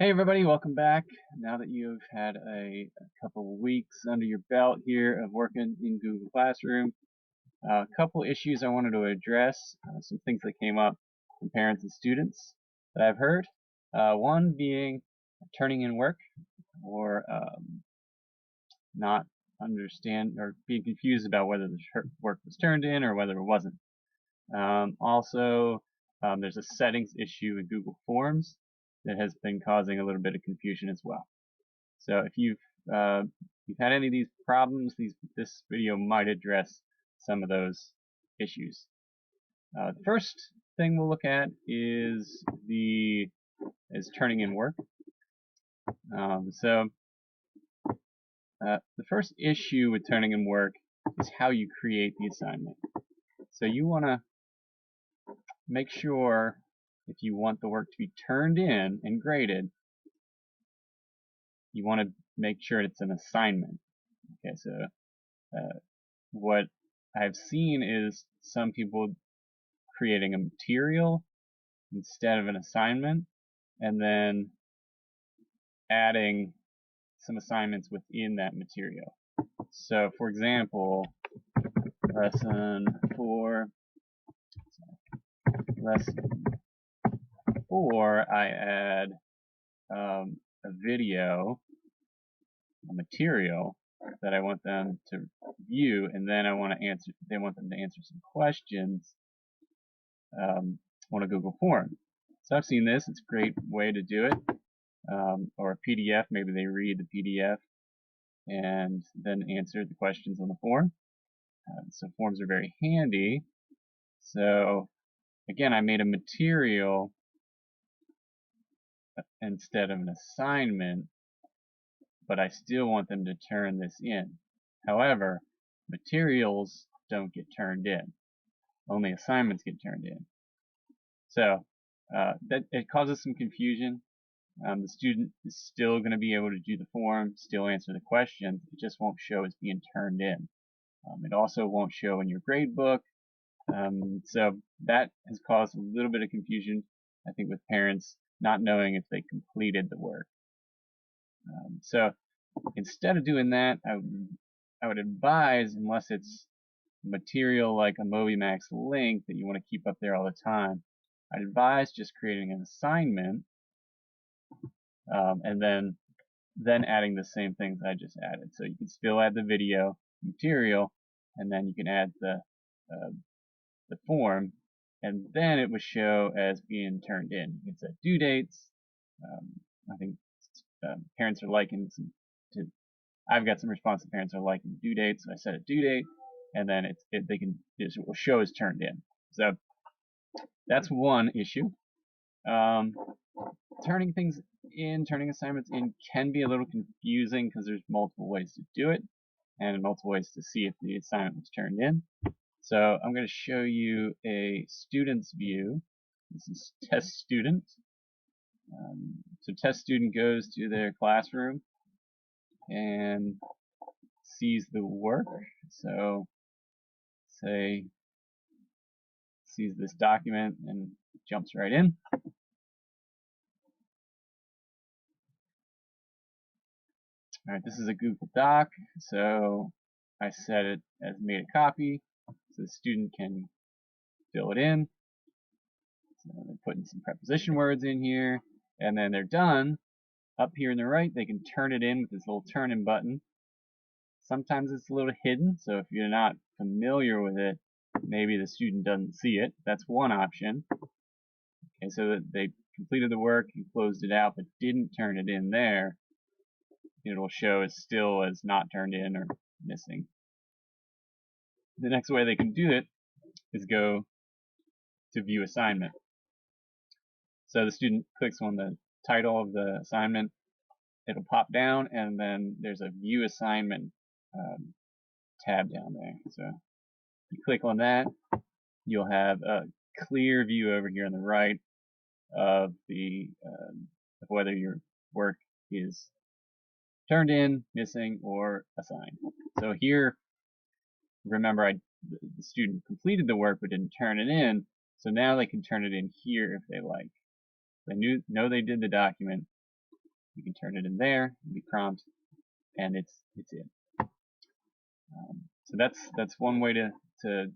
Hey everybody, welcome back. Now that you've had a couple of weeks under your belt here of working in Google Classroom, a couple issues I wanted to address, some things that came up from parents and students that I've heard. One being turning in work or not understand or being confused about whether the work was turned in or whether it wasn't. There's a settings issue in Google Forms that has been causing a little bit of confusion as well. So if you've had any of these problems, this video might address some of those issues. The first thing we'll look at is turning in work. The first issue with turning in work is how you create the assignment. So you want to make sure if you want the work to be turned in and graded, you want to make sure it's an assignment. Okay, so what I've seen is some people creating a material instead of an assignment and then adding some assignments within that material. So for example, lesson 4, I add a video, a material that I want them to view, and then they want them to answer some questions on a Google form. So I've seen this, it's a great way to do it. Or a PDF, maybe they read the PDF and then answer the questions on the form. So forms are very handy. So again, I made a material instead of an assignment, but I still want them to turn this in. However, materials don't get turned in. Only assignments get turned in. So that it causes some confusion. The student is still going to be able to do the form, still answer the questions. It just won't show as being turned in. It also won't show in your grade book. So that has caused a little bit of confusion, I think, with parents not knowing if they completed the work. So instead of doing that, I would advise, unless it's material like a MobyMax link that you want to keep up there all the time, I'd advise just creating an assignment and then adding the same things I just added. So you can still add the video material, and then you can add the form, and then it would show as being turned in. You can set due dates. I think parents are liking I've got some responsive parents are liking due dates, so I set a due date, and then it will show as turned in. So that's one issue. Turning assignments in can be a little confusing because there's multiple ways to do it and multiple ways to see if the assignment was turned in. So I'm going to show you a student's view. This is test student. So test student goes to their classroom and sees the work. So say sees this document and jumps right in. Alright, this is a Google Doc, so I set it as made a copy so the student can fill it in. So they're putting some preposition words in here, and then they're done. Up here on the right, they can turn it in with this little turn in button. Sometimes it's a little hidden, so if you're not familiar with it, maybe the student doesn't see it. That's one option. Okay, so that they completed the work and closed it out but didn't turn it in there, it'll show as still as not turned in or missing. The next way they can do it is go to view assignment. So the student clicks on the title of the assignment, it'll pop down, and then there's a view assignment tab down there. So you click on that, you'll have a clear view over here on the right of of whether your work is turned in, missing, or assigned. So here, remember the student completed the work but didn't turn it in, so now they can turn it in here if they like. They know they did the document, You can turn it in there, the prompt, and it's in. So that's one way to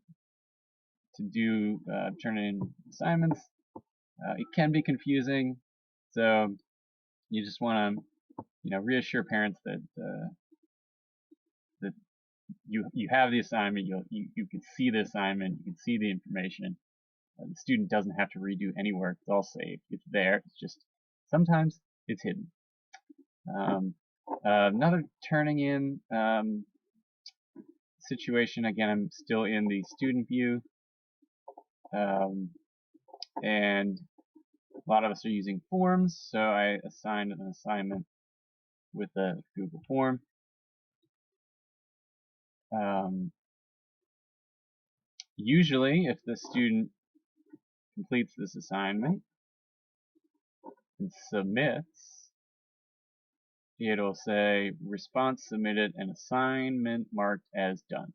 do turn in assignments. It can be confusing, so you just want to reassure parents that that you have the assignment. You can see the assignment. You can see the information. The student doesn't have to redo any work. It's all saved. It's there. It's just sometimes it's hidden. Another turning in situation. Again, I'm still in the student view, and a lot of us are using forms, so I assigned an assignment with a Google form. Usually, if the student completes this assignment and submits, it'll say response submitted and assignment marked as done.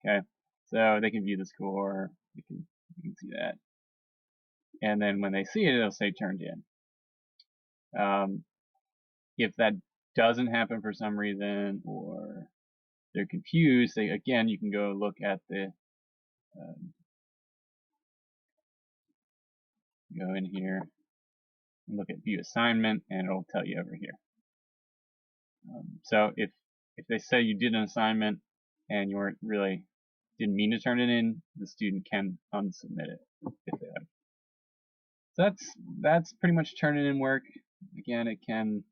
Okay, so they can view the score. You can see that, and then when they see it, it'll say turned in. If that doesn't happen for some reason, or they're confused, again, you can go look at the go in here and look at view assignment, and it'll tell you over here. So if they say you did an assignment and you didn't mean to turn it in, the student can unsubmit it if they like. So that's pretty much turning in work. Again, it can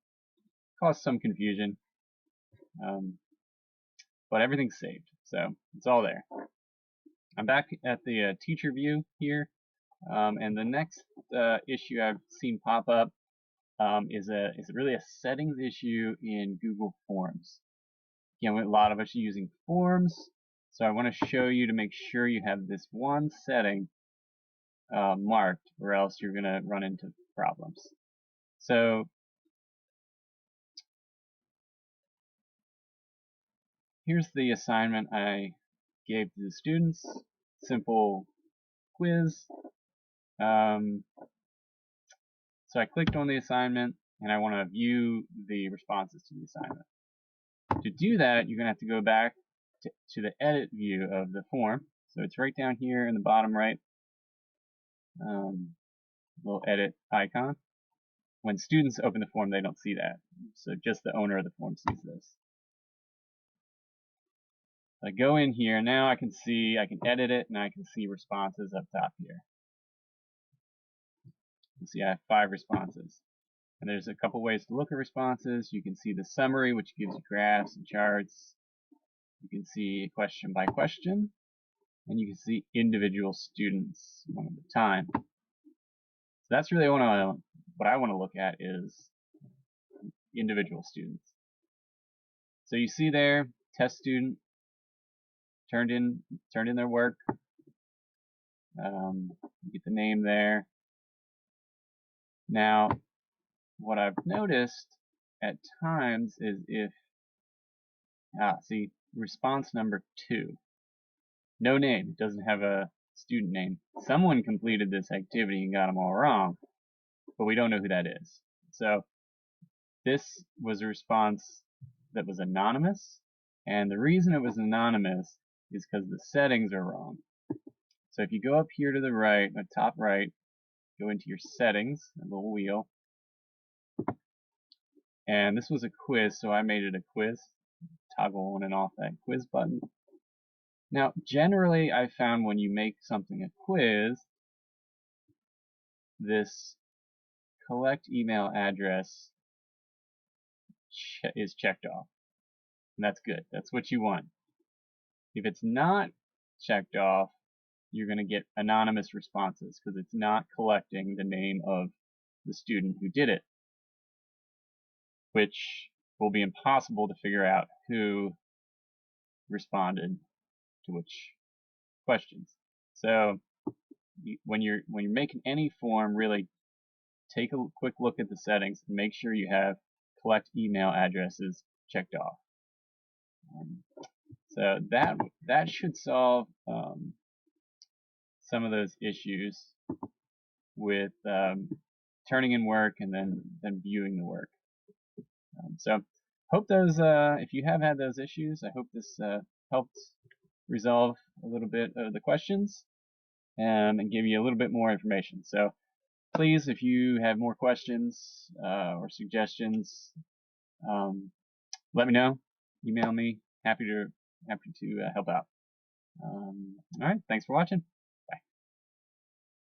cause some confusion, but everything's saved, so it's all there. I'm back at the teacher view here, and the next issue I've seen pop up is really a settings issue in Google Forms. Again, a lot of us are using forms, so I want to show you to make sure you have this one setting marked, or else you're going to run into problems. So here's the assignment I gave to the students. Simple quiz. So I clicked on the assignment, and I want to view the responses to the assignment. To do that, you're going to have to go back to the edit view of the form. So it's right down here in the bottom right, little edit icon. When students open the form, they don't see that. So just the owner of the form sees this. I go in here, now I can edit it, and I can see responses up top here. You see I have 5 responses. And there's a couple ways to look at responses. You can see the summary, which gives you graphs and charts. You can see question by question, and you can see individual students one at a time. So that's really what I want to look at is individual students. So you see there, test student turned in their work. You get the name there. Now, what I've noticed at times is see, response number 2. No name, it doesn't have a student name. Someone completed this activity and got them all wrong, but we don't know who that is. So this was a response that was anonymous, and the reason it was anonymous is because the settings are wrong. So if you go up here to the right, the top right, go into your settings, a little wheel, and this was a quiz, so I made it a quiz. Toggle on and off that quiz button. Now, generally, I found when you make something a quiz, this collect email address is checked off. And that's good. That's what you want. If it's not checked off, you're going to get anonymous responses because it's not collecting the name of the student who did it, which will be impossible to figure out who responded to which questions. So when you're making any form, really take a quick look at the settings and make sure you have collect email addresses checked off. So that should solve some of those issues with turning in work and then viewing the work. So hope those, if you have had those issues, I hope this helped resolve a little bit of the questions and give you a little bit more information. So please, if you have more questions or suggestions, let me know. Email me. Happy to help out. All right. Thanks for watching.